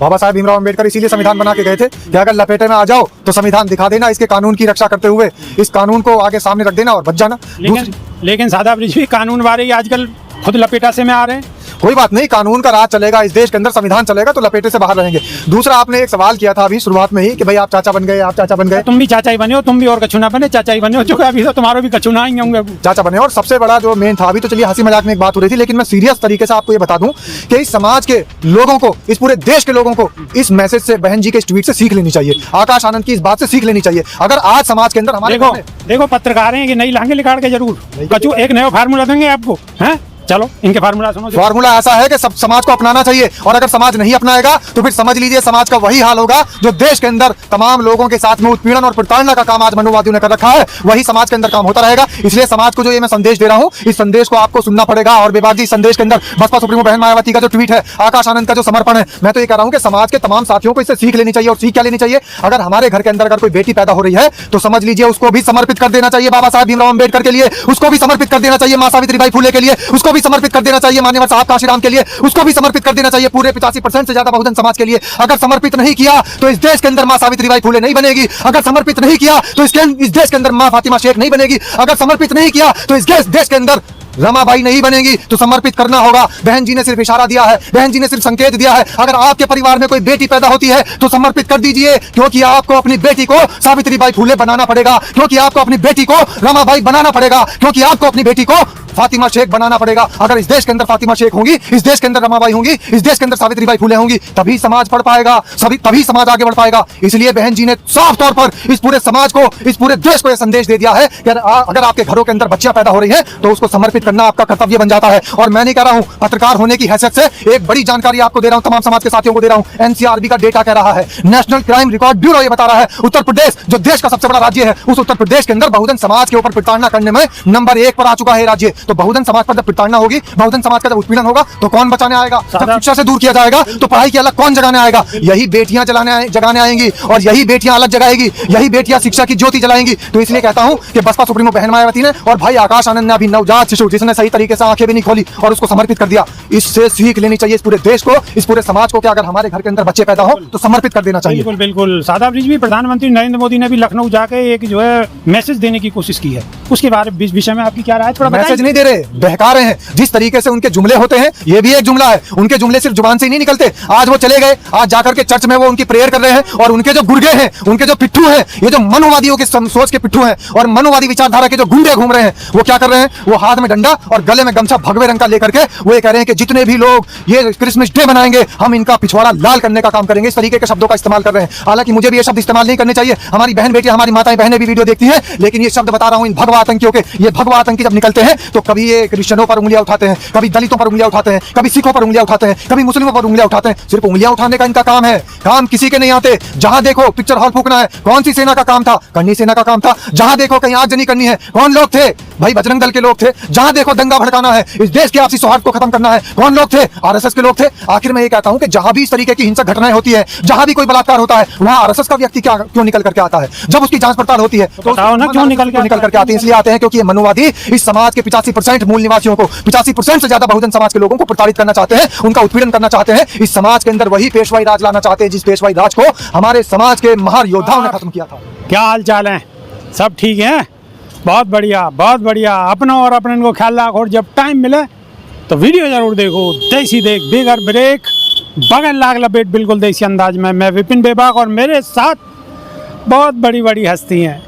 बाबा साहब भीमराव अम्बेडकर इसीलिए संविधान बना के गए थे कि अगर लपेटे में आ जाओ तो संविधान दिखा देना, इसके कानून की रक्षा करते हुए इस कानून को आगे सामने रख देना और बच जाना। लेकिन शादाब रिजवी कानून वाले आजकल खुद लपेटा से में आ रहे हैं। कोई बात नहीं, कानून का राज चलेगा इस देश के अंदर, संविधान चलेगा तो लपेटे से बाहर रहेंगे। दूसरा, आपने एक सवाल किया था अभी शुरुआत में ही कि भाई आप चाचा बन गए, आप चाचा बन गए। तुम भी चाचा ही बने हो, तुम भी और कछु ना बने, चाचा ही बने हो, जो अभी तो तुम्हारे भी कछु ना ही होंगे, चाचा बने। और सबसे बड़ा जो मेन था, अभी तो चलिए हंसी मजाक में एक बात हो रही थी, लेकिन मैं सीरियस तरीके से आपको ये बता दूं कि इस समाज के लोगों को, इस पूरे देश के लोगों को इस मैसेज से, बहन जी के इस ट्वीट से सीख लेनी चाहिए, आकाश आनंद की इस बात से सीख लेनी चाहिए। अगर आज समाज के अंदर हमारे देखो पत्रकार हैं कि नहीं लाएंगे निकाल के जरूर, कछु एक नया फार्मूला देंगे आपको, हैं? चलो इनके फार्मूला सुनो। फार्मूला ऐसा है कि सब समाज को अपनाना चाहिए, और अगर समाज नहीं अपनाएगा तो फिर समझ लीजिए समाज का वही हाल होगा जो देश के अंदर तमाम लोगों के साथ में उत्पीड़न और प्रताड़ना का काम आज मनुवादियों ने कर रखा है, वही समाज के अंदर काम होता रहेगा। इसलिए समाज को जो ये मैं संदेश दे रहा हूँ, इस संदेश को आपको सुनना पड़ेगा। और बेबाक जी, इस संदेश के अंदर बसपा सुप्रीमो बहन मायावती का जो ट्वीट है, आकाश आनंद का जो समर्पण है, मैं तो ये कह रहा हूँ कि समाज के तमाम साथियों को इससे सीख लेनी चाहिए। और सीख क्या लेनी चाहिए? अगर हमारे घर के अंदर अगर कोई बेटी पैदा हो रही है तो समझ लीजिए उसको भी समर्पित कर देना चाहिए बाबा साहब भीमराव अम्बेडकर के लिए, उसको भी समर्पित कर देना चाहिए मां सावित्रीबाई फुले के लिए, उसको भी समर्पित कर देना चाहिए मान्यवर साहब काशीराम के लिए, उसको भी समर्पित कर देना चाहिए पूरे 85% से ज्यादा बहुजन समाज के लिए। अगर समर्पित नहीं किया तो इस देश के अंदर मां सावित्रीबाई फुले नहीं बनेगी। अगर समर्पित नहीं किया तो इस देश के अंदर मां फातिमा शेख नहीं बनेगी। अगर समर्पित नहीं किया तो इस देश के अंदर रमाबाई नहीं बनेगी। तो समर्पित करना होगा। बहन जी ने सिर्फ इशारा दिया है, बहन जी ने सिर्फ संकेत दिया है। अगर आपके परिवार में कोई बेटी पैदा होती है तो समर्पित कर दीजिए, क्योंकि आपको अपनी बेटी को सावित्रीबाई फुले बनाना पड़ेगा, क्योंकि आपको अपनी बेटी को रमाबाई बनाना पड़ेगा, क्योंकि आपको अपनी बेटी को फातिमा शेख बनाना पड़ेगा। अगर इस देश के अंदर फातिमा शेख होंगी, इस देश के अंदर रमाबाई होंगी, इस देश के अंदर सावित्रीबाई फुले होंगी, तभी समाज बढ़ पाएगा, तभी समाज आगे बढ़ पाएगा। इसलिए बहन जी ने साफ तौर पर इस पूरे समाज को, इस पूरे देश को यह संदेश दे दिया है कि अगर आपके घरों के अंदर बच्चियां पैदा हो रही है तो उसको समर्पित करना आपका कर्तव्य बन जाता है। और मैं नहीं कह रहा हूं, पत्रकार होने की हैसियत से एक बड़ी जानकारी आपको दे रहा हूं, तमाम समाज के साथियों को दे रहा हूं। एनसीआरबी का डेटा कह रहा है, नेशनल क्राइम रिकॉर्ड ब्यूरो ये बता रहा है, उत्तर प्रदेश जो देश का सबसे बड़ा राज्य है, उस उत्तर प्रदेश के अंदर बहुजन समाज के ऊपर प्रताड़ना करने में नंबर 1 पर आ चुका है राज्य। तो बहुजन समाज पर प्रताड़ना होगी, बहुजन समाज का जब उत्पीड़न होगा तो कौन बचाने आएगा? जब शिक्षा से दूर किया जाएगा तो पढ़ाई की अलग कौन जगाने आएगा? यही बेटियां जगाने आएंगी, और यही बेटियां अलग जगाएगी, यही बेटियां शिक्षा की ज्योति जलाएंगी। तो इसलिए कहता हूं कि बसपा सुप्रीमो बहन मायावती ने और भाई आकाश आनंद ने अभी नवजात शिशु जिसने सही तरीके से आंखें भी नहीं खोली और उसको समर्पित कर दिया, इससे सीख लेनी चाहिए इस पूरे देश को, इस पूरे समाज को कि अगर हमारे घर के अंदर बच्चे पैदा हो तो समर्पित कर देना चाहिए। बिल्कुल बिल्कुल। शादाब रिजवी, प्रधानमंत्री नरेंद्र मोदी ने भी लखनऊ जाके एक जो है मैसेज देने की कोशिश की है, उसके बारे में विषय में आपकी क्या राय? थोड़ा मैसेज नहीं दे रहे, बहका रहे हैं। जिस तरीके से उनके जुमले होते हैं, ये भी एक जुमला है। उनके जुमले सिर्फ जुबान से ही नहीं निकलते। आज वो चले गए, आज जाकर के चर्च में वो उनकी प्रेयर कर रहे हैं, और उनके जो गुर्गे हैं, उनके जो पिट्ठू हैं, ये जो मनुवादियों के सोच के पिट्ठू हैं और मनुवादी विचारधारा के जो गुंडे घूम रहे हैं, वो क्या कर रहे हैं? वो हाथ में डंडा और गले में गमछा भगवे रंग का लेकर के वो ये कह रहे हैं कि जितने भी लोग ये क्रिसमस डे मनाएंगे हम इनका पिछवाड़ा लाल करने का काम करेंगे। इस तरीके के शब्दों का इस्तेमाल कर रहे हैं। हालांकि मुझे भी ये शब्द इस्तेमाल नहीं करने चाहिए, हमारी बहन बेटियां, हमारी माताएं बहनें भी वीडियो देखती हैं, लेकिन ये शब्द बता रहा हूं इन भगवा आतंकियों के। ये भगवा आतंकी जब निकलते हैं तो कभी ये क्रिश्चियनों पर उंगलियां उठाते हैं, कभी दलितों पर उंगलियां उठाते हैं, कभी सिखों पर उंगलियां उठाते हैं, कभी मुस्लिमों पर उंगलियां उठाते हैं। सिर्फ उंगलियां उठाने का इनका काम है, काम किसी के नहीं आते। जहां देखो पिक्चर हॉल फूकना है, कौन सी सेना का काम था? करनी सेना का काम था। जहां देखो कहीं आगजनी करनी है, कौन लोग थे? भाई बजरंग दल के लोग थे। जहां देखो दंगा भड़काना है, इस देश के आपसी सौहार्द को खत्म करना है, कौन लोग थे? आरएसएस के लोग थे। आखिर मैं ये कहता हूं कि जहां भी इस तरीके की हिंसक घटनाएं होती है, जहां भी कोई बलात्कार होता है, वहां आरएसएस का व्यक्ति क्यों निकल करके आता है? जब उसकी जांच पड़ताल होती है तो क्यों निकल करके आते हैं? इसलिए आते हैं क्योंकि ये मनुवादी इस समाज के 85% मूल निवासियों को, 85% से ज्यादा बहुजन समाज के लोगों को प्रताड़ित करना चाहते हैं, उनका उत्पीड़न करना चाहते हैं। इस समाज के अंदर वही पेशवाई राज लाना चाहते हैं जिस पेशवाई राज को हमारे समाज के महान योद्धाओं ने खत्म किया था। क्या हाल चाल है? सब ठीक है? बहुत बढ़िया, बहुत बढ़िया। अपना और अपने को ख्याल रखो, और जब टाइम मिले तो वीडियो जरूर देखो। देसी देख, बेगर ब्रेक, बगल लाग लपेट, बिल्कुल देसी अंदाज में। मैं विपिन बेबाक और मेरे साथ बहुत बड़ी बड़ी हस्ती हैं।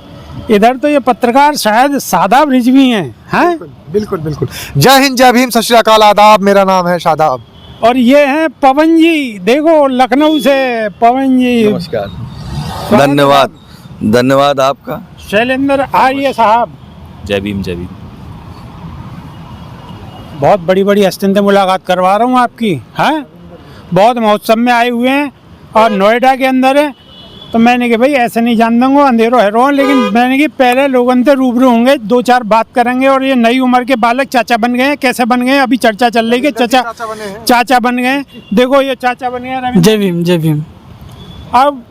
इधर तो ये पत्रकार शायद शादाब रिजवी हैं। बिल्कुल बिल्कुल। जय हिंद, जय भीम, सत श्री अकाल, आदाब। मेरा नाम है शादाब। और ये हैं पवन जी, देखो लखनऊ से पवन जी। नमस्कार, धन्यवाद, धन्यवाद आपका। शैलेंद्र आर्य साहब, जय भीम, जय भीम। बहुत बड़ी बड़ी हस्तियों से मुलाकात करवा रहा हूँ आपकी, हैं? बहुत महोत्सव में आए हुए हैं और नोएडा के अंदर है। तो मैंने कहा भाई ऐसे नहीं जान दूंगा, अंधेरों है रो, लेकिन मैंने कि पहले लोगों से रूबरू होंगे, 2-4 बात करेंगे। और ये नई उम्र के बालक चाचा बन गए हैं, कैसे बन गए? अभी चर्चा चल रही है चाचा बन गए। देखो ये चाचा बन गए। जय भीम, जय भीम। अब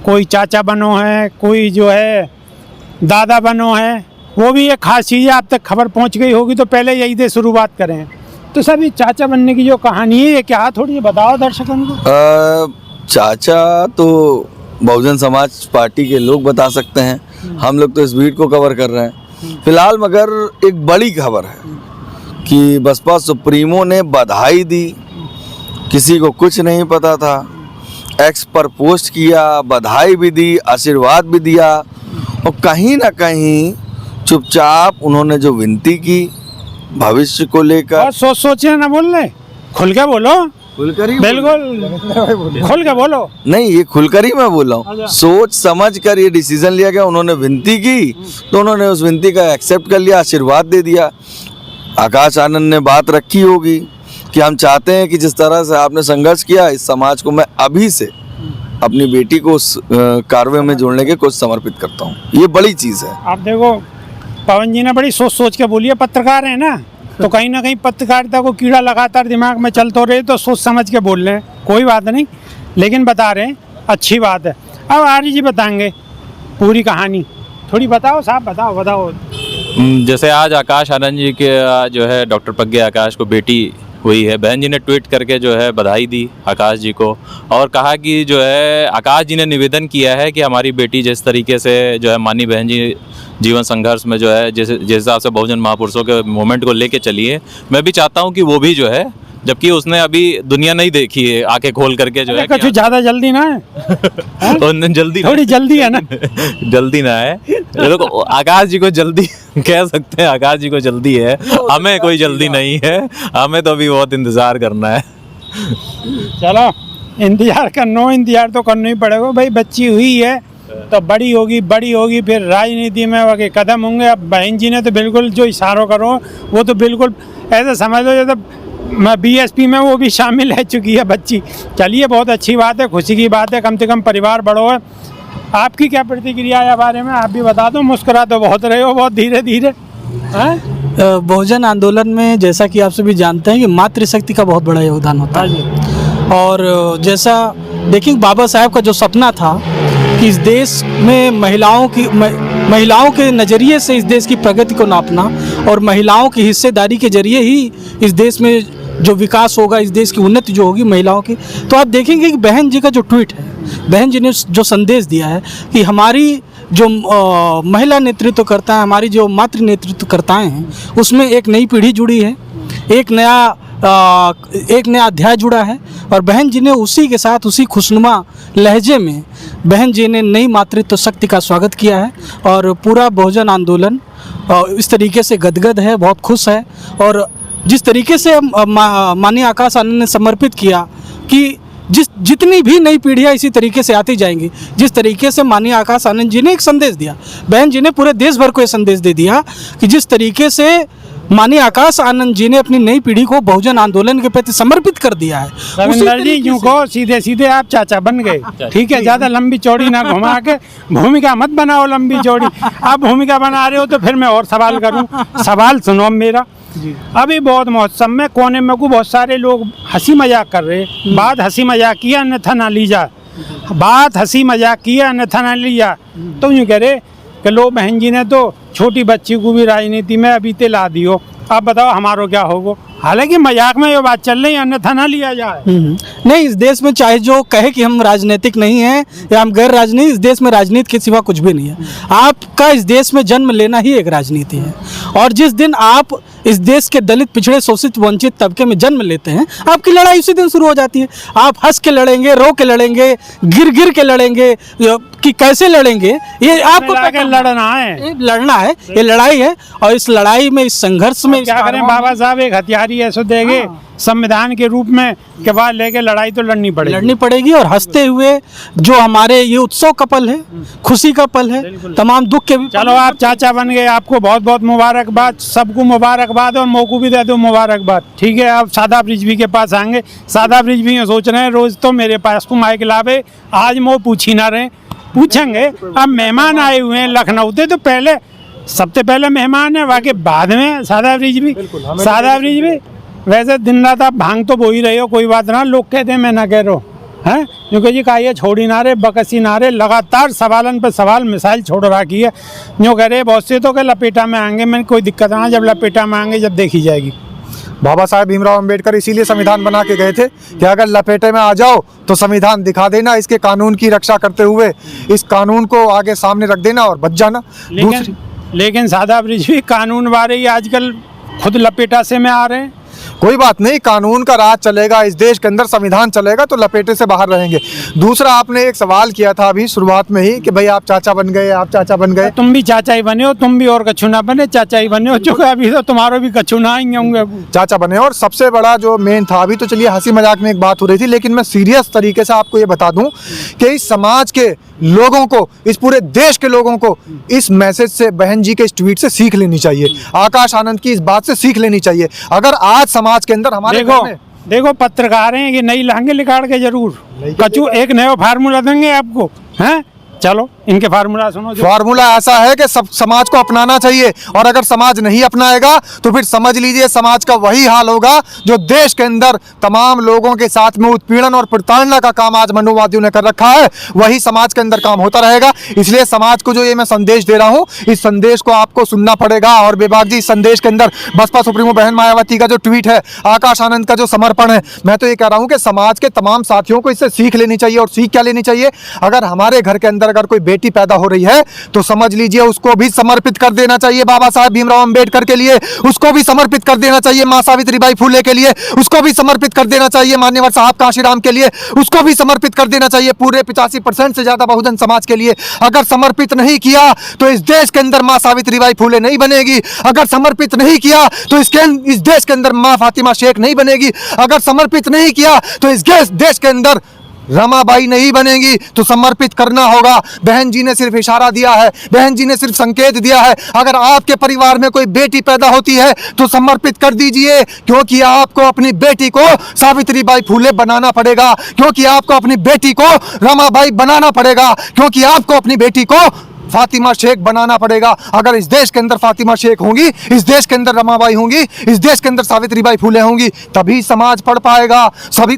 कोई चाचा बनो है, कोई जो है दादा बनो है, वो भी एक खास चीज़ है। आप तक खबर पहुंच गई होगी तो पहले यही से शुरुआत करें। तो सर ये चाचा बनने की जो कहानी है ये क्या थोड़ी बताओ दर्शकों को। चाचा तो बहुजन समाज पार्टी के लोग बता सकते हैं, हम लोग तो इस भीड़ को कवर कर रहे हैं फिलहाल। मगर एक बड़ी खबर है कि बसपा सुप्रीमो ने बधाई दी, किसी को कुछ नहीं पता था, एक्स पर पोस्ट किया, बधाई भी दी, आशीर्वाद भी दिया, और कहीं ना कहीं चुपचाप उन्होंने जो विनती की भविष्य को लेकर। और सोचे ना बोल रहे, खुल के बोलो, खुलकर ही बिल्कुल खुल के बोलो। नहीं, ये खुलकर ही मैं बोल रहा हूँ, सोच समझ कर ये डिसीजन लिया गया। उन्होंने विनती की तो उन्होंने उस विनती का एक्सेप्ट कर लिया, आशीर्वाद दे दिया। आकाश आनंद ने बात रखी होगी कि हम चाहते हैं कि जिस तरह से आपने संघर्ष किया, इस समाज को मैं अभी से अपनी बेटी को उस कार्य में जोड़ने के कुछ समर्पित करता हूँ। ये बड़ी चीज़ है। आप देखो पवन जी ने बड़ी सोच के बोली है, पत्रकार है ना, तो कहीं ना कहीं पत्रकारिता को कीड़ा लगातार दिमाग में चलते रहे तो सोच समझ के बोल रहे हैं, कोई बात नहीं, लेकिन बता रहे हैं, अच्छी बात है। अब आर्य जी बताएंगे पूरी कहानी, थोड़ी बताओ साहब, बताओ। जैसे आज आकाश आनंद जी के जो है डॉक्टर प्रज्ञा आकाश को बेटी हुई है, बहन जी ने ट्वीट करके जो है बधाई दी आकाश जी को, और कहा कि जो है आकाश जी ने निवेदन किया है कि हमारी बेटी जिस तरीके से जो है माननीय बहन जी जीवन संघर्ष में जो है जिस हिसाब से बहुजन महापुरुषों के मूवमेंट को लेके चली है, मैं भी चाहता हूं कि वो भी जो है, जबकि उसने अभी दुनिया नहीं देखी है, आंखें खोल करके जो है कुछ ज़्यादा जल्दी ना है तो जल्दी थोड़ी जल्दी है ना जल्दी ना है, देखो आकाश जी को जल्दी कह सकते हैं, आकाश जी को जल्दी है, हमें कोई जल्दी नहीं है, हमें तो अभी बहुत इंतज़ार करना है। चलो इंतजार तो करना ही पड़ेगा भाई, बच्ची हुई है तो बड़ी होगी फिर राजनीति में आगे कदम होंगे। अब बहन जी ने तो बिल्कुल जो इशारों करो वो तो बिल्कुल ऐसे समझ लो जैसे बीएसपी में वो भी शामिल है चुकी है बच्ची। चलिए बहुत अच्छी बात है, खुशी की बात है, कम से कम परिवार बड़ो है। आपकी क्या प्रतिक्रिया है बारे में, आप भी बता दो। मुस्कुरा तो बहुत रहे हो, बहुत धीरे धीरे। बहुजन आंदोलन में जैसा कि आप सभी जानते हैं कि मातृशक्ति का बहुत बड़ा योगदान होता है, और जैसा देखिए बाबा साहब का जो सपना था कि इस देश में महिलाओं के नज़रिए से इस देश की प्रगति को नापना, और महिलाओं की हिस्सेदारी के जरिए ही इस देश में जो विकास होगा, इस देश की उन्नति जो होगी महिलाओं की। तो आप देखेंगे कि बहन जी का जो ट्वीट है, बहन जी ने जो संदेश दिया है कि हमारी जो महिला नेतृत्व करता है, हमारी जो मातृ नेतृत्व करताएँ हैं, उसमें एक नई पीढ़ी जुड़ी है, एक नया अध्याय जुड़ा है। और बहन जी ने उसी के साथ उसी खुशनुमा लहजे में बहन जी ने नई मातृत्व शक्ति का स्वागत किया है, और पूरा बहुजन आंदोलन इस तरीके से गदगद है, बहुत खुश है। और जिस तरीके से माननीय आकाश आनंद ने समर्पित किया कि जितनी भी नई पीढ़ियाँ इसी तरीके से आती जाएंगी, जिस तरीके से माननीय आकाश आनंद जी ने एक संदेश दिया, बहन जी ने पूरे देश भर को ये संदेश दे दिया कि जिस तरीके से माननीय आकाश आनंद जी ने अपनी नई पीढ़ी को बहुजन आंदोलन के प्रति समर्पित कर दिया है। रविंदर जी यूँ को सीधे आप चाचा बन गए, ठीक है, ज़्यादा लंबी चौड़ी ना घुमा के भूमिका मत बनाओ लंबी चौड़ी। आप भूमिका बना रहे हो तो फिर मैं और सवाल करूं, सवाल सुनो मेरा। अभी बहुत महोत्सव में कोने में को बहुत सारे लोग हंसी मजाक कर रहे, बात हंसी मजाक किया अन्यथा ना ली जा, बात हंसी मजाक किया अन्यथा ना ली जा। तो यूँ कह रहे कि लो बहन जी ने तो छोटी बच्ची को भी राजनीति में अभी ते ला दियो, आप बताओ हमारो क्या होगा। हालांकि मजाक में ये बात चल रही है, अन्यथा ना लिया जाए। नहीं, इस देश में चाहे जो कहे कि हम राजनीतिक नहीं हैं या हम गैर राजनीतिक, इस देश में राजनीति के सिवा कुछ भी नहीं है। आपका इस देश में जन्म लेना ही एक राजनीति है, और जिस दिन आप इस देश के दलित, पिछड़े, शोषित, वंचित तबके में जन्म लेते हैं, आपकी लड़ाई उसी दिन शुरू हो जाती है। आप हंस के लड़ेंगे, रो के लड़ेंगे, गिर के लड़ेंगे, कि कैसे लड़ेंगे ये आपको लड़ना है, लड़ना है, ये लड़ाई है। और इस लड़ाई में, इस संघर्ष में क्या करें, बाबा साहब एक हथियारी ऐसे देंगे संविधान के रूप में के बाद लेके लड़ाई तो लड़नी पड़ेगी। और हंसते हुए जो हमारे ये उत्सव का पल है, खुशी का पल है, तमाम दुख के भी। चलो आप चाचा बन गए, आपको बहुत बहुत मुबारकबाद, सबको मुबारकबाद, और मोको भी दे दो मुबारकबाद, ठीक है। आप सादाब रिजवी के पास आएंगे, सादाब रिजवी सोच रहे हैं रोज तो मेरे पास को माइक लावे, आज वो पूछ ही ना रहे, पूछेंगे। अब मेहमान आए हुए हैं लखनऊ से, तो पहले सबसे पहले मेहमान है, वाकई बाद में सादाब रिजवी। वैसे दिन रात आप भांग तो बो ही रहे हो, कोई बात ना, लोग कहते हैं मैं ना कह रहा हूँ, हैं, क्योंकि जी कहा छोड़ी ना रहे, बकसी ना रहे, लगातार सवालन पर सवाल मिसाइल छोड़ रखी है। जो कह रहे बहुत से तो के लपेटा में आएंगे, मैंने कोई दिक्कत ना, जब लपेटा में आएंगे जब देखी जाएगी। बाबा साहेब भीमराव अंबेडकर इसीलिए संविधान बना के गए थे कि अगर लपेटे में आ जाओ तो संविधान दिखा देना, इसके कानून की रक्षा करते हुए इस कानून को आगे सामने रख देना और बच जाना। लेकिन सादाब रिजवी कानून वाले ही आजकल खुद लपेटा से में आ रहे हैं। कोई बात नहीं, कानून का राज चलेगा इस देश के अंदर, संविधान चलेगा तो लपेटे से बाहर रहेंगे। दूसरा, आपने एक सवाल किया था अभी शुरुआत में ही कि भाई आप चाचा बन गए, आप चाचा बन गए। तुम भी चाचा ही बने हो, तुम भी और कछु ना बने, चाचा ही बने हो, जो अभी तो तुम्हारे भी कछु ना आएंगे होंगे। चाचा बने। और सबसे बड़ा जो मेन था, अभी तो चलिए हंसी मजाक में एक बात हो रही थी, लेकिन मैं सीरियस तरीके से आपको ये बता दूं कि इस समाज के लोगों को, इस पूरे देश के लोगों को इस मैसेज से, बहन जी के इस ट्वीट से सीख लेनी चाहिए। आकाश आनंद की इस बात से सीख लेनी चाहिए। अगर आज समाज के अंदर हमारे देखो पत्रकार हैं, ये नई लहंगे निकाल के जरूर कछु एक नया फार्मूला देंगे आपको, हैं? चलो इनके फार्मूला सुनो। फार्मूला ऐसा है कि सब समाज को अपनाना चाहिए, और अगर समाज नहीं अपनाएगा तो फिर समझ लीजिए समाज का वही हाल होगा जो देश के अंदर तमाम लोगों के साथ में उत्पीड़न और प्रताड़ना का काम आज मनोवादियों ने कर रखा है, वही समाज के अंदर काम होता रहेगा। इसलिए समाज को जो ये मैं संदेश दे रहा हूँ, इस संदेश को आपको सुनना पड़ेगा। और बेबाक जी, इस संदेश के अंदर बसपा सुप्रीमो बहन मायावती का जो ट्वीट है, आकाश आनंद का जो समर्पण है, मैं तो ये कह रहा हूँ कि समाज के तमाम साथियों को इससे सीख लेनी चाहिए। और सीख क्या लेनी चाहिए? अगर हमारे घर के अंदर अगर कोई बेटी पैदा हो रही है तो समझ लीजिए उसको भी समर्पित कर देना चाहिए बाबा साहब भीमराव अंबेडकर के लिए, उसको भी समर्पित कर देना चाहिए मां सावित्रीबाई फुले के लिए, उसको भी समर्पित कर देना चाहिए मान्यवर साहब काशीराम के लिए, उसको भी समर्पित कर देना चाहिए पूरे 85% से ज्यादा बहुजन समाज के लिए। अगर समर्पित नहीं किया तो इस देश के अंदर मां सावित्रीबाई फुले नहीं बनेगी। अगर समर्पित नहीं किया तो इस देश के अंदर मां फातिमा शेख नहीं बनेगी। अगर समर्पित नहीं किया तो इस देश के अंदर रमाबाई नहीं बनेगी। तो समर्पित करना होगा। बहन जी ने सिर्फ इशारा दिया है, बहन जी ने सिर्फ संकेत दिया है। अगर आपके परिवार में कोई बेटी पैदा होती है तो समर्पित कर दीजिए, क्योंकि आपको अपनी बेटी को सावित्रीबाई फुले बनाना पड़ेगा, क्योंकि आपको अपनी बेटी को रमाबाई बनाना पड़ेगा, क्योंकि आपको अपनी बेटी को फातिमा शेख बनाना पड़ेगा। अगर इस देश के अंदर फातिमा शेख होंगी, इस देश के अंदर रमाबाई होंगी, इस देश के अंदर सावित्रीबाई फुले होंगी, तभी समाज पढ़ पाएगा,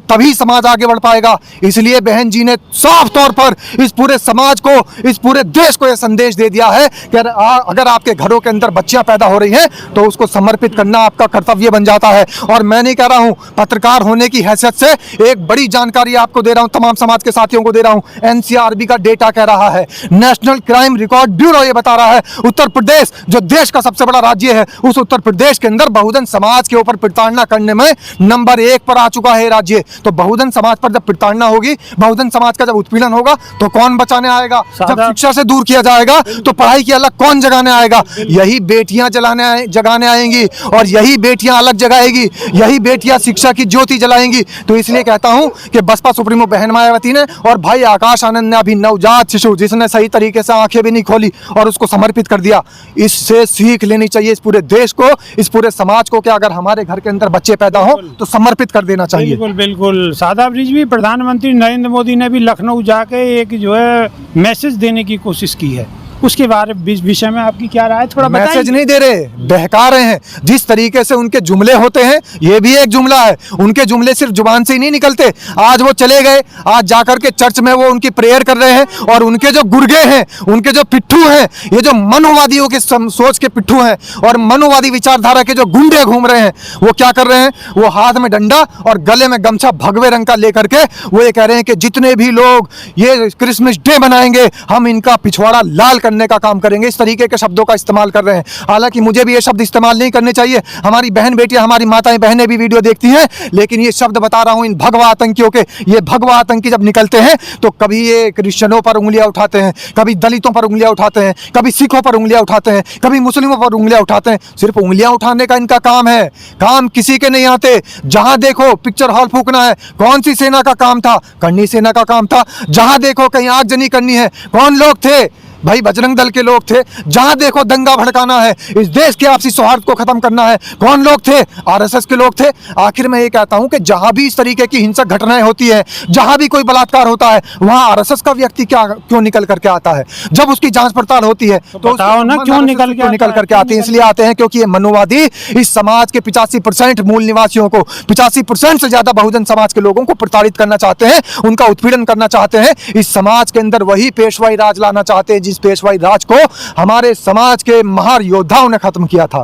तभी समाज आगे बढ़ पाएगा। इसलिए बहन जी ने साफ तौर पर इस पूरे समाज को, इस पूरे देश को यह संदेश दे दिया है कि अगर आपके घरों के अंदर बच्चियां पैदा हो रही हैं तो उसको समर्पित करना आपका कर्तव्य बन जाता है। और मैं नहीं कह रहा हूं, पत्रकार होने की हैसियत से एक बड़ी जानकारी आपको दे रहा हूं, तमाम समाज के साथियों को दे रहा हूं। एनसीआरबी का डेटा कह रहा है, नेशनल क्राइम रिकॉर्ड ब्यूरो ये बता रहा है, उत्तर प्रदेश जो देश का सबसे बड़ा राज्य है, उस उत्तर प्रदेश के अंदर बहुजन समाज के ऊपर प्रताड़ना करने में नंबर 1 पर आ चुका है राज्य। तो बहुजन समाज पर जब प्रताड़ना होगी, बहुजन समाज का जब उत्पीड़न होगा तो कौन बचाने आएगा? जब शिक्षा से दूर किया जाएगा तो पढ़ाई की अलग कौन जगाने आएगा? यही बेटियां जगाने आएंगी, और यही बेटियां अलग जगाएगी, यही बेटियां शिक्षा की ज्योति जलाएंगी। तो इसलिए कहता हूं कि बसपा सुप्रीमो बहन मायावती ने और भाई आकाश आनंद ने, अभी नवजात शिशु जिसने सही तरीके से आंखें भी नहीं खोली और उसको समर्पित कर दिया, इससे सीख लेनी चाहिए इस पूरे देश को, इस पूरे समाज को, कि अगर हमारे घर के अंदर बच्चे पैदा हो तो समर्पित कर देना चाहिए। बिल्कुल बिल्कुल। सादाब रिजवी, प्रधानमंत्री नरेंद्र मोदी ने भी लखनऊ जाके एक जो है मैसेज देने की कोशिश की है, उसके बारे विषय में आपकी क्या राय? थोड़ा मैसेज नहीं दे रहे, बहका रहे हैं। जिस तरीके से उनके जुमले होते हैं, ये भी एक जुमला है। उनके जुमले सिर्फ जुबान से ही नहीं निकलते। आज वो चले गए, आज जाकर के चर्च में वो उनकी प्रेयर कर रहे हैं, और उनके जो गुर्गे हैं, उनके जो पिट्ठू हैं, ये जो मनोवादियों के सोच के पिट्ठू हैं और मनोवादी विचारधारा के जो गुंडे घूम रहे हैं, वो क्या कर रहे हैं? वो हाथ में डंडा और गले में गमछा भगवे रंग का लेकर के वो ये कह रहे हैं कि जितने भी लोग ये क्रिसमस डे मनाएंगे, हम इनका पिछवाड़ा लाल करने का काम करेंगे। इस तरीके के शब्दों का इस्तेमाल कर रहे हैं। हालांकि मुझे भी ये शब्द इस्तेमाल नहीं करने चाहिए, हमारी बहन बेटियां, हमारी माताएं बहनें भी वीडियो देखती हैं, लेकिन ये शब्द बता रहा हूं इन भगवा आतंकियों के। ये भगवा आतंकी जब निकलते हैं तो कभी ये क्रिश्चियनों पर उंगलियां उठाते हैं, कभी दलितों पर उंगलियां उठाते हैं, कभी सिखों पर उंगलियां उठाते हैं, कभी मुस्लिमों पर उंगलियां उठाते हैं। सिर्फ उंगलियां उठाने का इनका काम है, काम किसी के नहीं आते। जहां देखो पिक्चर हॉल फूकना है, कौन सी सेना का काम था? करनी सेना का काम था। जहां देखो कहीं आगजनी करनी है, कौन लोग थे? भाई बजरंग दल के लोग थे। जहां देखो दंगा भड़काना है, इस देश के आपसी सौहार्द को खत्म करना है, कौन लोग थे? आरएसएस के लोग थे। आखिर मैं ये कहता हूं कि जहां भी इस तरीके की हिंसक घटनाएं होती है, जहां भी कोई बलात्कार होता है, वहां आरएसएस का व्यक्ति क्यों निकल करके आता है? जब उसकी जांच पड़ताल होती है तो बताओ ना, क्यों निकल करके आते हैं? इसलिए आते हैं क्योंकि ये मनोवादी इस समाज के 85% मूल निवासियों को, 85% से ज्यादा बहुजन समाज के लोगों को प्रताड़ित करना चाहते हैं, उनका उत्पीड़न करना चाहते हैं। इस समाज के अंदर वही पेशवाई राज लाना चाहते हैं जिस पेशवाई राज को हमारे समाज के महान योद्धाओं ने खत्म किया था।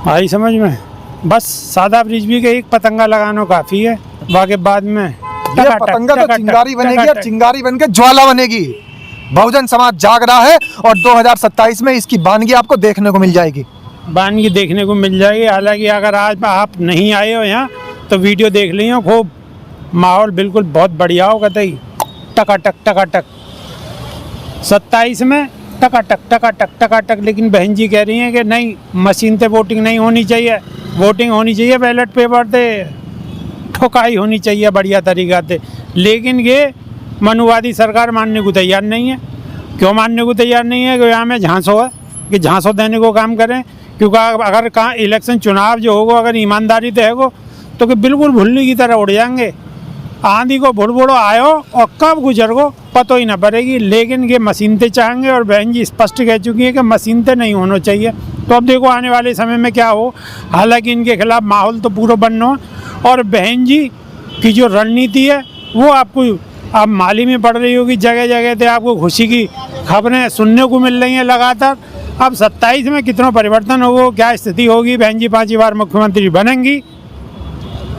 आई समझ में? बस सादा ब्रिज भी के एक पतंगा लगाना काफी है, बाकी बाद में ये टकाटक, पतंगा तो टकाटक, चिंगारी बनेगी और टकाटक। चिंगारी बन के ज्वाला बनेगी। बहुजन समाज जाग रहा है और 2027 में इसकी वानगी आपको देखने को मिल जाएगी। वानगी देखने को मिल जाएगी। हालांकि अगर आज आप नहीं आए हो यहाँ तो वीडियो देख लियो, खूब माहौल बिल्कुल बहुत बढ़िया हो कतई टकाटक टकाटक। 27 में टकाटक टकाटक टकाटक। लेकिन बहन जी कह रही हैं कि नहीं, मशीन से वोटिंग नहीं होनी चाहिए, वोटिंग होनी चाहिए बैलेट पेपर से, ठोकाई होनी चाहिए बढ़िया तरीका से। लेकिन ये मनुवादी सरकार मानने को तैयार नहीं है। क्यों मानने को तैयार नहीं है? कि यहाँ में झांसो है, कि झांसो देने को काम करें। क्योंकि अगर कहाँ इलेक्शन चुनाव जो होगा अगर ईमानदारी से है तो कि बिल्कुल भुल्ली की तरह उड़ जाएंगे। आंधी को भुड़बुड़ो आयो और कब गुजर गो पतो ही ना पड़ेगी। लेकिन ये मशीन से चाहेंगे और बहन जी स्पष्ट कह चुकी है कि मशीन से नहीं होना चाहिए। तो अब देखो आने वाले समय में क्या हो। हालांकि इनके खिलाफ माहौल तो पूरा बनना हो। और बहन जी की जो रणनीति है वो आपको अब माली में पड़ रही होगी, जगह जगह पे आपको खुशी की खबरें सुनने को मिल रही हैं लगातार। अब 27 में कितना परिवर्तन होगा, क्या स्थिति होगी, बहन जी 5 बार मुख्यमंत्री बनेंगी,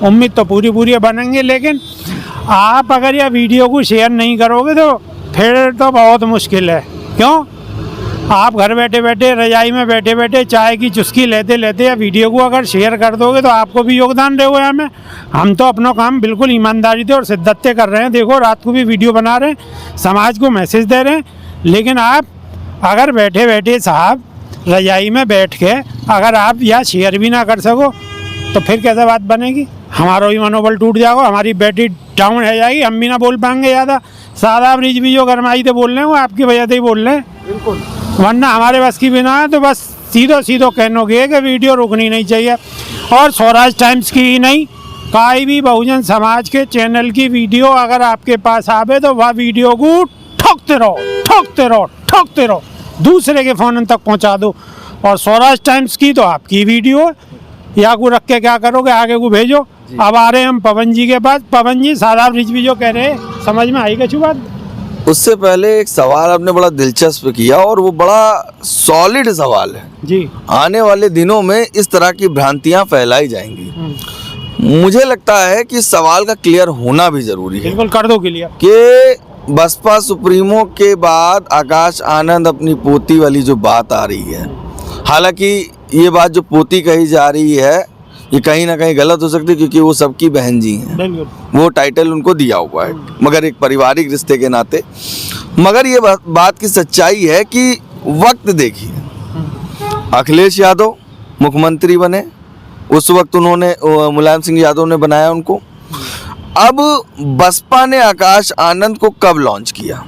उम्मीद तो पूरी पूरी बनेंगे। लेकिन आप अगर यह वीडियो को शेयर नहीं करोगे तो फिर तो बहुत मुश्किल है। क्यों? आप घर बैठे बैठे रजाई में बैठे बैठे चाय की चुस्की लेते लेते या वीडियो को अगर शेयर कर दोगे तो आपको भी योगदान देगा यहाँ में। हम तो अपना काम बिल्कुल ईमानदारी से और शिद्दत से कर रहे हैं। देखो रात को भी वीडियो बना रहे हैं, समाज को मैसेज दे रहे हैं। लेकिन आप अगर बैठे बैठे साहब रजाई में बैठ के अगर आप या शेयर भी ना कर सको तो फिर कैसे बात बनेगी? हमारा भी मनोबल टूट जाएगा, हमारी बैटरी डाउन है जाएगी, हम भी ना बोल पाएंगे ज़्यादा। सादा ब्रिज भी जो गरमाई से बोल रहे हैं वो आपकी वजह से ही बोल रहे हैं, बिल्कुल। वरना हमारे बस की बिना है। तो बस सीधो सीधो कहनोगे कि वीडियो रुकनी नहीं चाहिए। और स्वराज टाइम्स की ही नहीं, कोई भी बहुजन समाज के चैनल की वीडियो अगर आपके पास आवे तो वह वीडियो को ठोकते रहो ठोकते रहो ठोकते रहो, दूसरे के फ़ोन तक पहुंचा दो। और स्वराज टाइम्स की तो आपकी वीडियो या को रख के क्या करोगे, आगे को भेजो। अब आ रहे हैं हम पवन जी के पास। पवन जी सादा ब्रिज भी जो कह रहे हैं समझ में आई कछु बात? उससे पहले एक सवाल आपने बड़ा दिलचस्प किया और वो बड़ा सॉलिड सवाल है जी। आने वाले दिनों में इस तरह की भ्रांतियां फैलाई जाएंगी। मुझे लगता है कि इस सवाल का क्लियर होना भी जरूरी है बिल्कुल कर दो क्लियर कि बसपा सुप्रीमो के बाद आकाश आनंद अपनी पोती वाली जो बात आ रही है, हालांकि ये बात जो पोती कही जा रही है ये कहीं ना कहीं गलत हो सकती है क्योंकि वो सबकी बहन जी हैं, वो टाइटल उनको दिया हुआ है मगर एक पारिवारिक रिश्ते के नाते। मगर ये बात की सच्चाई है कि वक्त देखिए, अखिलेश यादव मुख्यमंत्री बने, उस वक्त उन्होंने मुलायम सिंह यादव ने बनाया उनको। अब बसपा ने आकाश आनंद को कब लॉन्च किया?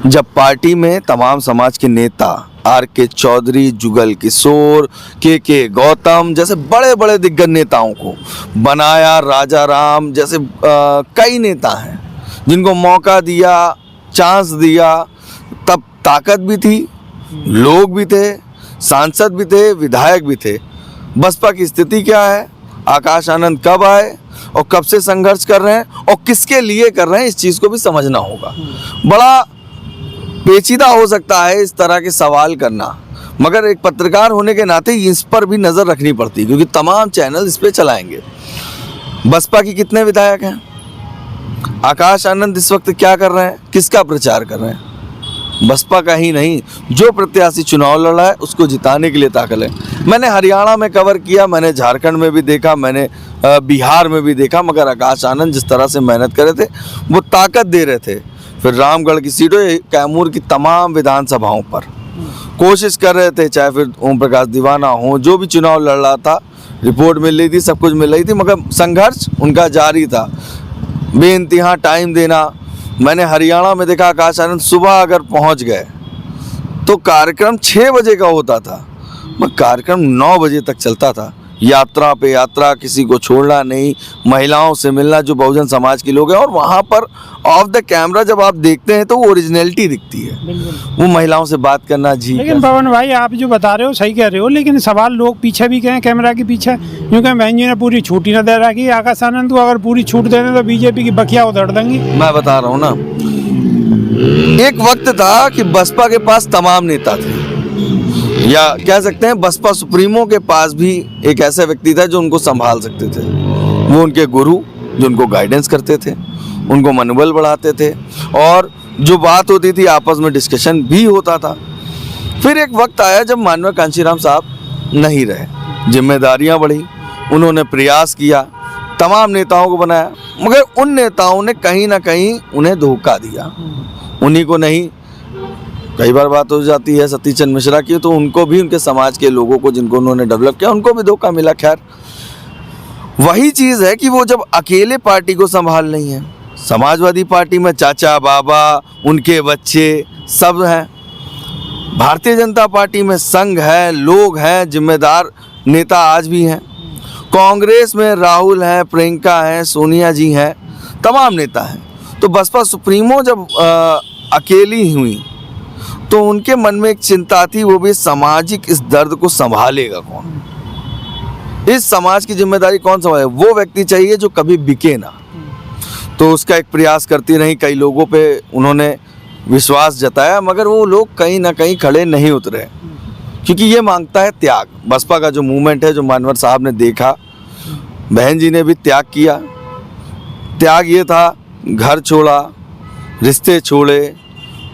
जब पार्टी में तमाम समाज के नेता आर.के. चौधरी, जुगल किशोर, के गौतम जैसे बड़े बड़े दिग्गज नेताओं को बनाया, राजा राम जैसे कई नेता हैं जिनको मौका दिया, चांस दिया। तब ताकत भी थी, लोग भी थे, सांसद भी थे, विधायक भी थे। बसपा की स्थिति क्या है, आकाश आनंद कब आए और कब से संघर्ष कर रहे हैं और किसके लिए कर रहे हैं, इस चीज़ को भी समझना होगा। बड़ा पेचीदा हो सकता है इस तरह के सवाल करना, मगर एक पत्रकार होने के नाते इस पर भी नज़र रखनी पड़ती है क्योंकि तमाम चैनल इस पे चलाएंगे। बसपा की कितने विधायक हैं? आकाश आनंद इस वक्त क्या कर रहे हैं, किसका प्रचार कर रहे हैं? बसपा का ही नहीं, जो प्रत्याशी चुनाव लड़ा है उसको जिताने के लिए ताकत है। मैंने हरियाणा में कवर किया, मैंने झारखंड में भी देखा, मैंने बिहार में भी देखा, मगर आकाश आनंद जिस तरह से मेहनत कर रहे थे वो ताकत दे रहे थे। फिर रामगढ़ की सीटों, कैमूर की तमाम विधानसभाओं पर कोशिश कर रहे थे, चाहे फिर ओम प्रकाश दीवाना हो, जो भी चुनाव लड़ रहा था, रिपोर्ट मिल रही थी, सब कुछ मिल रही थी, मगर संघर्ष उनका जारी था, बेइंतहा टाइम देना। मैंने हरियाणा में देखा आकाश आनंद सुबह अगर पहुंच गए तो कार्यक्रम 6 बजे का होता था, मगर कार्यक्रम 9 बजे तक चलता था। यात्रा पे यात्रा, किसी को छोड़ना नहीं, महिलाओं से मिलना जो बहुजन समाज के लोग हैं। और वहाँ पर ऑफ द कैमरा जब आप देखते हैं तो वो ओरिजिनलिटी दिखती है, वो महिलाओं से बात करना। जी लेकिन पवन भाई आप जो बता रहे हो सही कह रहे हो, लेकिन सवाल लोग पीछे भी कहें कैमरा के पीछे, क्योंकि बहन जी ने पूरी छूट ही न दे रखी। आकाश आनंद को अगर पूरी छूट दे दें तो बीजेपी की बखिया उधड़ देंगी। मैं बता रहा हूँ ना, एक वक्त था कि बसपा के पास तमाम नेता थे, या कह सकते हैं बसपा सुप्रीमो के पास भी एक ऐसा व्यक्ति था जो उनको संभाल सकते थे। वो उनके गुरु जो उनको गाइडेंस करते थे, उनको मनोबल बढ़ाते थे, और जो बात होती थी आपस में डिस्कशन भी होता था। फिर एक वक्त आया जब माननीय कांशीराम साहब नहीं रहे, जिम्मेदारियां बढ़ी, उन्होंने प्रयास किया, तमाम नेताओं को बनाया, मगर उन नेताओं ने कहीं ना कहीं उन्हें धोखा दिया। उन्हीं को नहीं, कई बार बात हो जाती है सतीश चंद्र मिश्रा की, तो उनको भी, उनके समाज के लोगों को जिनको उन्होंने डेवलप किया, उनको भी धोखा मिला। खैर वही चीज़ है कि वो जब अकेले पार्टी को संभाल नहीं है, समाजवादी पार्टी में चाचा बाबा, उनके बच्चे सब हैं, भारतीय जनता पार्टी में संघ है, लोग हैं, जिम्मेदार नेता आज भी हैं, कांग्रेस में राहुल हैं, प्रियंका हैं, सोनिया जी हैं, तमाम नेता हैं। तो बसपा सुप्रीमो जब अकेली हुई तो उनके मन में एक चिंता थी, वो भी सामाजिक इस दर्द को संभालेगा कौन, इस समाज की जिम्मेदारी कौन संभाले। वो व्यक्ति चाहिए जो कभी बिके ना। तो उसका एक प्रयास करती रही, कई लोगों पे उन्होंने विश्वास जताया, मगर वो लोग कहीं ना कहीं खड़े नहीं उतरे, क्योंकि ये मांगता है त्याग। बसपा का जो मूवमेंट है, जो मानवर साहब ने देखा, बहन जी ने भी त्याग किया। त्याग ये था, घर छोड़ा, रिश्ते छोड़े,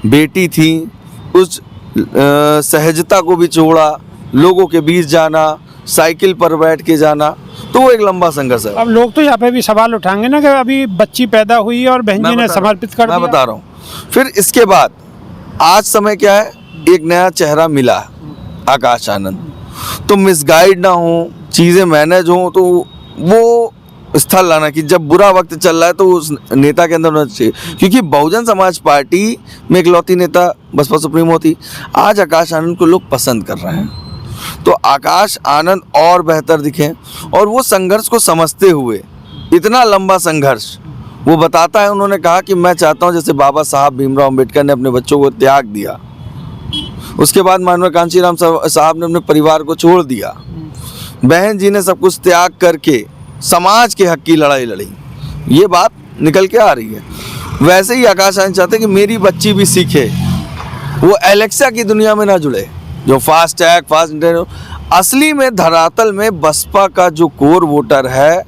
बेटी थी, उस सहजता को भी छोड़ा, लोगों के बीच जाना, साइकिल पर बैठ के जाना, तो वो एक लंबा संघर्ष है। अब लोग तो यहाँ पे भी सवाल उठाएंगे ना कि अभी बच्ची पैदा हुई और बहन जी ने समर्पित कर दिया। मैं बता रहा हूँ। फिर इसके बाद आज समय क्या है, एक नया चेहरा मिला, आकाश आनंद। तो मिसगाइड ना हो, चीज़ें मैनेज हो, तो वो स्थल लाना कि जब बुरा वक्त चल रहा है तो उस नेता के अंदर होना चाहिए, क्योंकि बहुजन समाज पार्टी में इकलौती नेता बसपा सुप्रीमो थी। आज आकाश आनंद को लोग पसंद कर रहे हैं, तो आकाश आनंद और बेहतर दिखे, और वो संघर्ष को समझते हुए, इतना लंबा संघर्ष वो बताता है। उन्होंने कहा कि मैं चाहता हूँ जैसे बाबा साहब भीमराव अम्बेडकर ने अपने बच्चों को त्याग दिया, उसके बाद माननीय कांशीराम साहब ने अपने परिवार को छोड़ दिया, बहन जी ने सब कुछ त्याग करके समाज के हक की लड़ाई लड़ी, ये बात निकल के आ रही है। वैसे ही आकाश आनंद चाहते कि मेरी बच्ची भी सीखे, वो एलेक्सा की दुनिया में ना जुड़े, जो फास्ट टैग, फास्ट इंटरनेट। असली में धरातल में बसपा का जो कोर वोटर है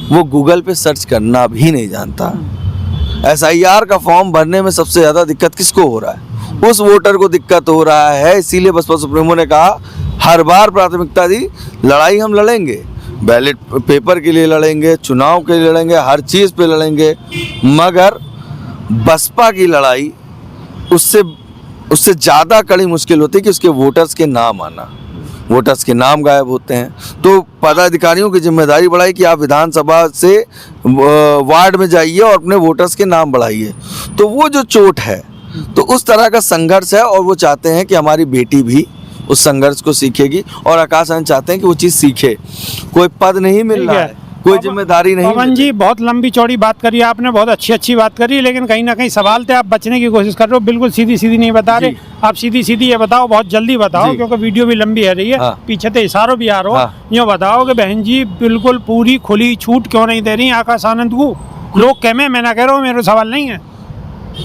वो गूगल पे सर्च करना भी नहीं जानता। SIR का फॉर्म भरने में सबसे ज़्यादा दिक्कत किसको हो रहा है, उस वोटर को दिक्कत हो रहा है। इसीलिए बसपा सुप्रीमो ने कहा हर बार प्राथमिकता दी, लड़ाई हम लड़ेंगे, बैलेट पेपर के लिए लड़ेंगे, चुनाव के लिए लड़ेंगे, हर चीज़ पे लड़ेंगे, मगर बसपा की लड़ाई उससे ज़्यादा कड़ी मुश्किल होती है कि उसके वोटर्स के नाम आना, वोटर्स के नाम गायब होते हैं। तो पदाधिकारियों की जिम्मेदारी बढ़ाई कि आप विधानसभा से वार्ड में जाइए और अपने वोटर्स के नाम बढ़ाइए। तो वो जो चोट है, तो उस तरह का संघर्ष है, और वो चाहते हैं कि हमारी बेटी भी उस संघर्ष को सीखेगी, और आकाश आनंद चाहते हैं कि वो चीज़ सीखे। कोई पद नहीं मिल रहा है, कोई जिम्मेदारी नहीं। पवन जी, बहुत लंबी चौड़ी बात करी आपने, बहुत अच्छी बात करी, लेकिन कहीं ना कहीं सवाल थे, आप बचने की कोशिश कर रहे हो, बिल्कुल सीधी नहीं बता रहे। आप सीधी ये बताओ, बहुत जल्दी बताओ, क्योंकि वीडियो भी लंबी है रही है। हाँ। पीछे तो इशारों भी आ रहा हो। यूँ बताओ कि बहन जी बिल्कुल पूरी खुली छूट क्यों नहीं दे रही आकाश आनंद को? लोग कह मैं ना कह रहा हूँ, मेरा सवाल नहीं है।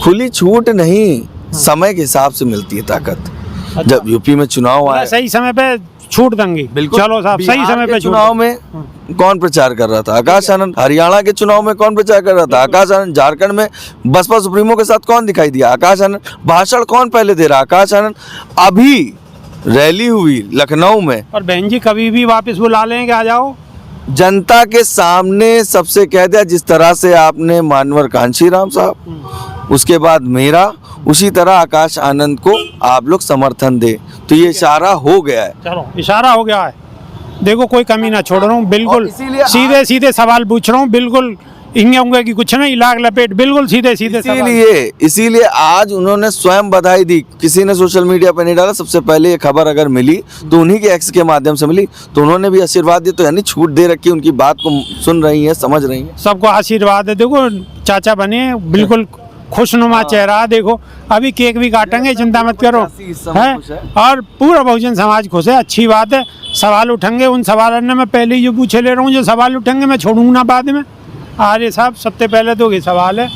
खुली छूट नहीं, समय के हिसाब से मिलती है ताकत। जब यूपी में चुनाव आया, सही समय पे छूट देंगे, बिल्कुल। चलो साहब, सही समय पे चुनाव में कौन प्रचार कर रहा था? आकाश आनंद। हरियाणा के चुनाव में कौन प्रचार कर रहा था? आकाश आनंद। झारखंड में बसपा सुप्रीमो के साथ कौन दिखाई दिया? आकाश आनंद। भाषण कौन पहले दे रहा? आकाश आनंद। अभी रैली हुई लखनऊ में, और बहन जी कभी भी वापस बुला लेंगे, आ जाओ। जनता के सामने सबसे कह दिया, जिस तरह से आपने मानवर कांशीराम साहब, उसके बाद मेरा, उसी तरह आकाश आनंद को आप लोग समर्थन दे। तो ये इशारा हो गया है। चलो, इशारा हो गया है। देखो, कोई कमी ना छोड़ रहा हूँ, बिल्कुल सीधे सवाल पूछ रहा हूँ, बिल्कुल इंगे की कुछ नहीं, लाग लपेट, बिल्कुल सीधे इसीलिए आज उन्होंने स्वयं बधाई दी। किसी ने सोशल मीडिया पर नहीं डाला, सबसे पहले ये खबर अगर मिली तो उन्हीं के एक्स के माध्यम से मिली, तो उन्होंने भी आशीर्वाद दिया। तो यानी छूट दे रखी, उनकी बात को सुन रही है, समझ रही है। सबको आशीर्वाद है। देखो, चाचा बने, बिल्कुल खुशनुमा चेहरा। देखो, अभी केक भी काटेंगे, चिंता मत करो, है। और पूरा बहुजन समाज खुश है, अच्छी बात है। सवाल उठेंगे, उन सवाल में पहले ही जो पूछे ले रहा हूँ, जो सवाल उठेंगे मैं छोड़ूंगा ना बाद में। आर्य साहब, सबसे पहले तो ये सवाल है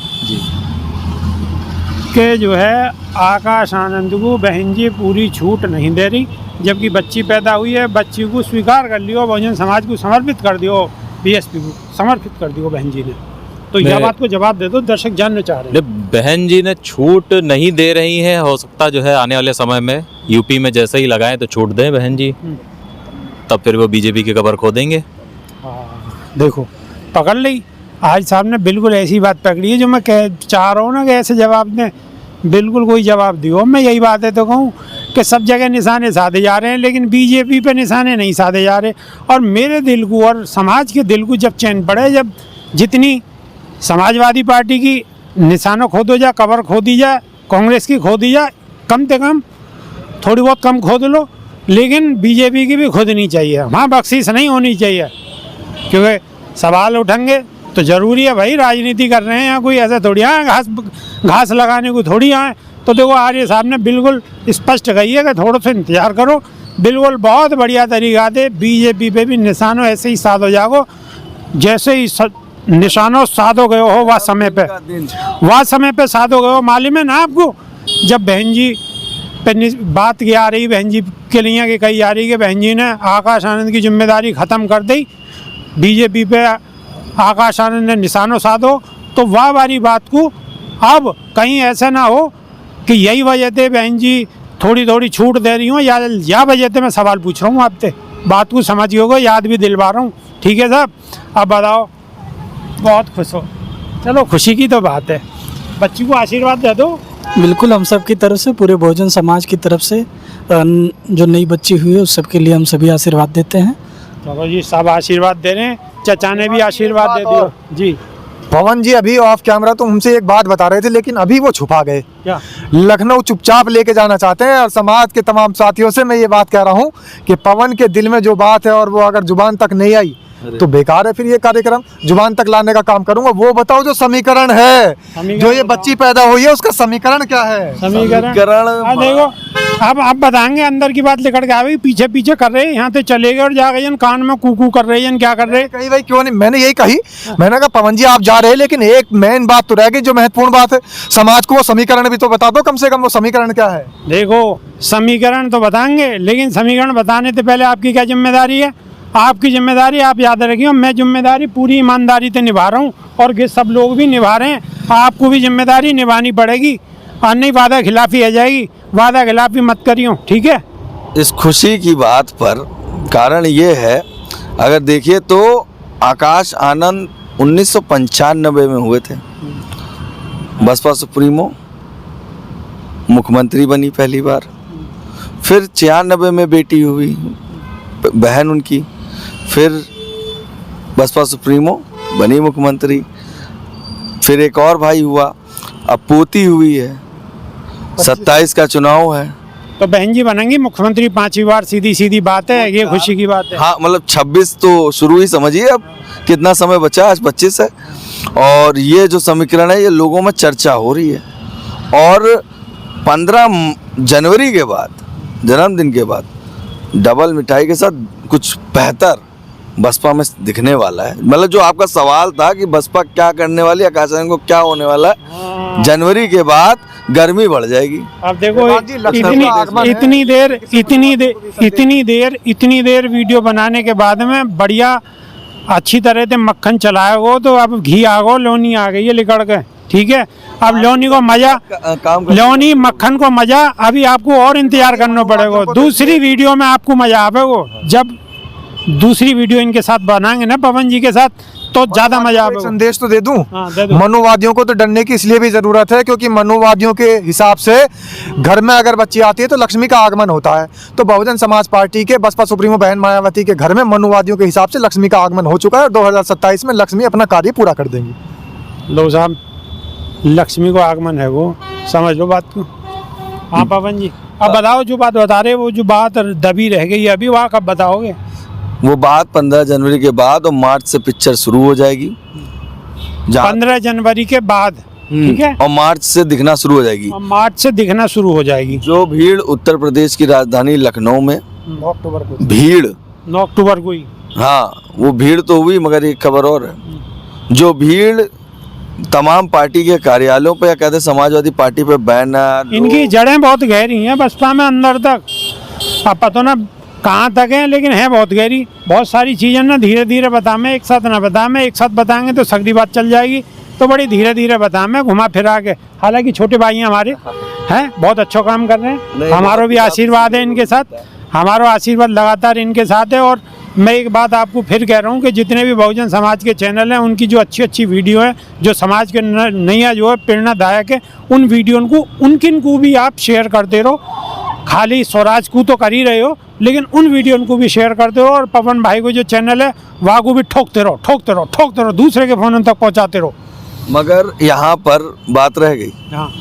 कि जो है आकाश आनंद को बहन जी पूरी छूट नहीं दे रही, जबकि बच्ची पैदा हुई है, बच्ची को स्वीकार कर लियो, बहुजन समाज को समर्पित कर दियो, बीएसपी को समर्पित कर दियो बहन जी ने। तो यह बात को जवाब दे दो, दर्शक जानना चाह रहे हैं। बहन जी ने छूट नहीं दे रही हैं, हो सकता जो है आने वाले समय में यूपी में जैसे ही लगाएं तो छूट दें बहन जी, तब फिर वो बीजेपी की कबर खो देंगे। देखो पकड़ ली, आज साहब ने बिल्कुल ऐसी बात पकड़ी है जो मैं चाह रहा हूँ ना कि ऐसे जवाब ने बिल्कुल कोई जवाब दियो। मैं यही बात है तो कहूँ कि सब जगह निशाने साधे जा रहे हैं, लेकिन बीजेपी पे निशाने नहीं साधे जा रहे। और मेरे दिल को और समाज के दिल को जब चैन पड़े, जब जितनी समाजवादी पार्टी की निशानों खोदो जाए, कबर खोदी जाए, कांग्रेस की खोदी जाए, कम से कम थोड़ी बहुत कम खोद लो, लेकिन बीजेपी की भी खोदनी चाहिए। वहाँ बख्शीश नहीं होनी चाहिए, क्योंकि सवाल उठेंगे तो ज़रूरी है भाई, राजनीति कर रहे हैं यहाँ, कोई ऐसा थोड़ी आए घास लगाने को थोड़ी आए। तो देखो आर्य साहब ने बिल्कुल स्पष्ट कही है कि थोड़ा सा इंतजार करो, बिल्कुल बहुत बढ़िया तरीका से बीजेपी पे भी निशानों ऐसे ही साध हो जाओ, जैसे ही निशानों साध हो गए हो वह समय पे साध हो गए हो। मालूम है ना आपको, जब बहन जी पे बात की आ रही, बहन जी के लिए कि कही आ रही कि बहन जी ने आकाश आनंद की जिम्मेदारी ख़त्म कर दी, बीजेपी पे आकाश आनंद ने निशानों साधो, तो वह वाली बात को अब कहीं ऐसा ना हो कि यही वजह से बहन जी थोड़ी थोड़ी छूट दे रही हूँ, या वजह से मैं सवाल पूछ रहा हूँ आपसे, बात को समझिएगा, याद भी दिलवा रहा हूँ। ठीक है साहब, अब बताओ, बहुत खुश हो, चलो खुशी की तो बात है, बच्ची को आशीर्वाद दे दो। बिल्कुल, हम सब की तरफ से, पूरे बहुजन समाज की तरफ से जो नई बच्ची हुई है उस सब के लिए हम सभी आशीर्वाद देते हैं। चलो जी, सब आशीर्वाद दे रहे हैं, चचा ने भी आशीर्वाद दे दिया जी। पवन जी अभी ऑफ कैमरा तो हमसे एक बात बता रहे थे, लेकिन अभी वो छुपा गए। क्या? लखनऊ चुपचाप लेके जाना चाहते हैं। और समाज के तमाम साथियों से मैं ये बात कह रहा हूँ कि पवन के दिल में जो बात है और वो अगर जुबान तक नहीं आई तो बेकार है फिर ये कार्यक्रम। जुबान तक लाने का काम करूंगा। वो बताओ जो समीकरण है, जो ये बच्ची पैदा हुई है, उसका समीकरण क्या है? समीकरण देखो, अब बताएंगे, अंदर की बात लेकर के आवे, पीछे पीछे कर रहे हैं, यहाँ से चले गए और जा गए कान में कूकू कर रहे हैं, क्या कर रहे हैं? कहीं भाई क्यों नहीं, मैंने यही कही, मैंने कहा पवन जी आप जा रहे हैं, लेकिन एक मेन बात तो रह गई जो महत्वपूर्ण बात है, समाज को वो समीकरण भी तो बता दो कम से कम। वो समीकरण क्या है? देखो, समीकरण तो बताएंगे, लेकिन समीकरण बताने से पहले आपकी क्या जिम्मेदारी है? आपकी जिम्मेदारी आप याद रखिए, मैं जिम्मेदारी पूरी ईमानदारी से निभा रहा हूँ और ये सब लोग भी निभा रहे हैं। आपको भी जिम्मेदारी निभानी पड़ेगी, और नहीं वादा खिलाफी आ जाएगी। वादा खिलाफी मत करियो, ठीक है? इस खुशी की बात पर कारण ये है, अगर देखिए तो आकाश आनंद 1995 में हुए थे, बसपा सुप्रीमो, मुख्यमंत्री बनी पहली बार, फिर 96 में बेटी हुई बहन उनकी, फिर बसपा सुप्रीमो बनी मुख्यमंत्री, फिर एक और भाई हुआ, अब पोती हुई है, 27 का चुनाव है, तो बहन जी बनेंगी मुख्यमंत्री 5वीं बार। सीधी सीधी बात है, ये खुशी की बात है। हाँ, मतलब 26 तो शुरू ही समझिए, अब कितना समय बचा, आज 25 है। और ये जो समीकरण है ये लोगों में चर्चा हो रही है, और 15 जनवरी के बाद, जन्मदिन के बाद, डबल मिठाई के साथ कुछ बेहतर बसपा में दिखने वाला है। मतलब जो आपका सवाल था कि बसपा क्या करने वाली है, आकाश आनंद को क्या होने वाला है, जनवरी के बाद गर्मी बढ़ जाएगी। अब देखो, इतनी देर वीडियो बनाने के बाद में बढ़िया अच्छी तरह से मक्खन चलाया हो, तो अब घी आ गो, लोनी आ गई है लिकड़ के, ठीक है? अब लोनी को मजा, लोनी मक्खन को मजा अभी आपको और इंतजार करना पड़ेगा। दूसरी वीडियो में आपको मजा आवेगा, जब दूसरी वीडियो इनके साथ बनाएंगे ना, पवन जी के साथ, तो ज्यादा मजा आवेगा। संदेश तो दे दूं, दे दो। मनुवादियों को तो डरने की इसलिए भी जरूरत है क्योंकि मनुवादियों के हिसाब से घर में अगर बच्ची आती है तो लक्ष्मी का आगमन होता है। तो बहुजन समाज पार्टी के बसपा सुप्रीमो बहन मायावती के घर में मनुवादियों के हिसाब से लक्ष्मी का आगमन हो चुका है। 2027 में लक्ष्मी अपना कार्य पूरा कर देंगी। लो साहब, लक्ष्मी को आगमन है, वो समझ लो बात को। हाँ पवन जी, अब बताओ जो बात बता रहे, वो जो बात दबी रह गई अभी, वहाँ कब बताओगे? वो बात 15 जनवरी के बाद, और मार्च से पिक्चर शुरू हो जाएगी। 15 जनवरी के बाद, ठीक है? और मार्च से दिखना शुरू हो जाएगी। और मार्च से दिखना शुरू हो जाएगी। जो भीड़ उत्तर प्रदेश की राजधानी लखनऊ में, 9 अक्टूबर को, भीड़ 9 अक्टूबर को ही, हाँ, वो भीड़ तो हुई, मगर एक खबर और है, जो भीड़ तमाम पार्टी के कार्यालयों पे या कहते समाजवादी पार्टी पे बैनर, इनकी जड़ें बहुत गहरी हैं बसपा में अंदर तक। अब पता ना कहाँ तक है, लेकिन है बहुत गहरी। बहुत सारी चीज़ें ना धीरे धीरे बता में, एक साथ ना बता में। एक साथ बताएंगे तो सगड़ी बात चल जाएगी, तो बड़ी धीरे धीरे बता में, घुमा फिरा के। हालांकि छोटे भाई हैं हमारे, हैं बहुत अच्छा काम कर रहे हैं। हमारा भी आशीर्वाद है इनके साथ, हमारा आशीर्वाद लगातार इनके साथ है। और मैं एक बात आपको फिर कह रहा हूँ कि जितने भी बहुजन समाज के चैनल हैं, उनकी जो अच्छी अच्छी वीडियो है, जो समाज के नैया जो है प्रेरणादायक है, उन वीडियो को उनकिन को भी आप शेयर करते रहो। खाली स्वराज को तो कर ही रहे हो, लेकिन उन वीडियो को भी शेयर करते रहो। और पवन भाई को जो चैनल है वहाँ को भी ठोकते रहो, ठोकते रहो, ठोकते रहो, दूसरे के फोन तक पहुँचाते रहो। मगर यहाँ पर बात रह गई, हाँ,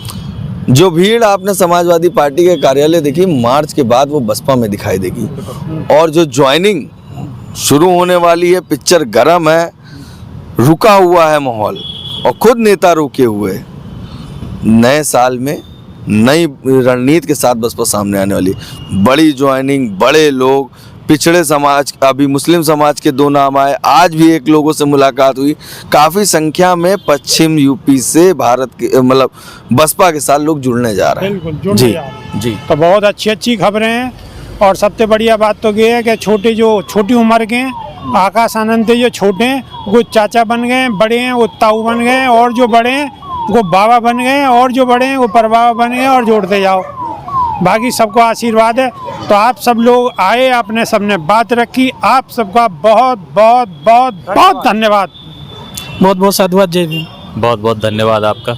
जो भीड़ आपने समाजवादी पार्टी के कार्यालय देखी, मार्च के बाद वो बसपा में दिखाई देगी। और जो ज्वाइनिंग शुरू होने वाली है, पिक्चर गरम है, रुका हुआ है माहौल, और खुद नेता रुके हुए हैं। नए साल में नई रणनीति के साथ बसपा सामने आने वाली, बड़ी ज्वाइनिंग, बड़े लोग, पिछड़े समाज, अभी मुस्लिम समाज के 2 नाम आए। आज भी एक लोगों से मुलाकात हुई, काफ़ी संख्या में पश्चिम यूपी से भारत के मतलब बसपा के साथ लोग जुड़ने जा रहे हैं। बिल्कुल जुड़ने जी जा रहे हैं। जी, तो बहुत अच्छी अच्छी खबरें हैं। और सबसे बढ़िया बात तो ये है कि छोटी उम्र के हैं, आकाश आनंद जो छोटे हैं वो चाचा बन गए, बड़े हैं वो ताऊ बन गए, और जो बड़े हैं वो बाबा बन गए, और जो बड़े हैं वो परबाबा बन गए, और जोड़ते जाओ। बाकी सबको आशीर्वाद है। तो आप सब लोग आए, आपने सबने बात रखी, आप सबका बहुत बहुत बहुत बहुत धन्यवाद। बहुत बहुत साधुवाद। जय भीम। बहुत बहुत धन्यवाद आपका।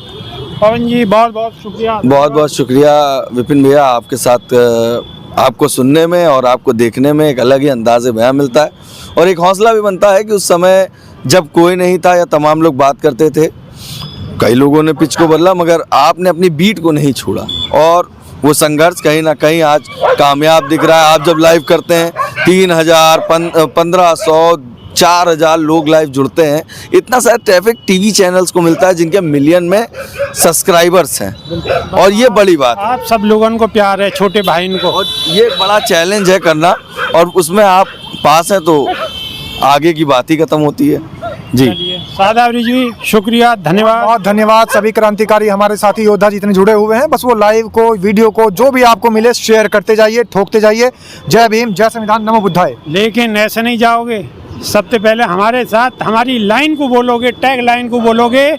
पवन जी बहुत बहुत शुक्रिया। बहुत बहुत शुक्रिया विपिन भैया। आपके साथ आपको सुनने में और आपको देखने में एक अलग ही अंदाज़ बयां मिलता है, और एक हौसला भी बनता है कि उस समय जब कोई नहीं था या तमाम लोग बात करते थे, कई लोगों ने पिच को बदला, मगर आपने अपनी बीट को नहीं छोड़ा, और वो संघर्ष कहीं ना कहीं आज कामयाब दिख रहा है। आप जब लाइव करते हैं 3000, 1500, 4000 लोग लाइव जुड़ते हैं। इतना सारा ट्रैफिक टीवी चैनल्स को मिलता है जिनके मिलियन में सब्सक्राइबर्स हैं, और ये बड़ी बात है। आप सब लोगों को प्यार है, छोटे भाई को। और ये बड़ा चैलेंज है करना, और उसमें आप पास हैं तो आगे की बात ही खत्म होती है। जी, सादावरी जी शुक्रिया, धन्यवाद। बहुत धन्यवाद। सभी क्रांतिकारी हमारे साथी योद्धा जितने जुड़े हुए हैं, बस वो लाइव को, वीडियो को, जो भी आपको मिले शेयर करते जाइए, ठोकते जाइए। जय भीम, जय संविधान, नमो बुद्धाय। लेकिन ऐसे नहीं जाओगे, सबसे पहले हमारे साथ हमारी लाइन को बोलोगे, टैग लाइन को बोलोगे,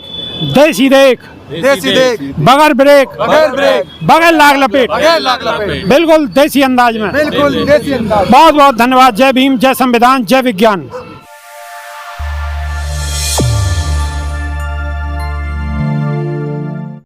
देसी देख, देसी देख, बगैर ब्रेक, बगैर ब्रेक, बगैर लाग लपेट, बगैर लाग लपेट, बिल्कुल देसी अंदाज में। बिल्कुल देसी अंदाज। बहुत बहुत धन्यवाद। जय भीम, जय संविधान, जय विज्ञान।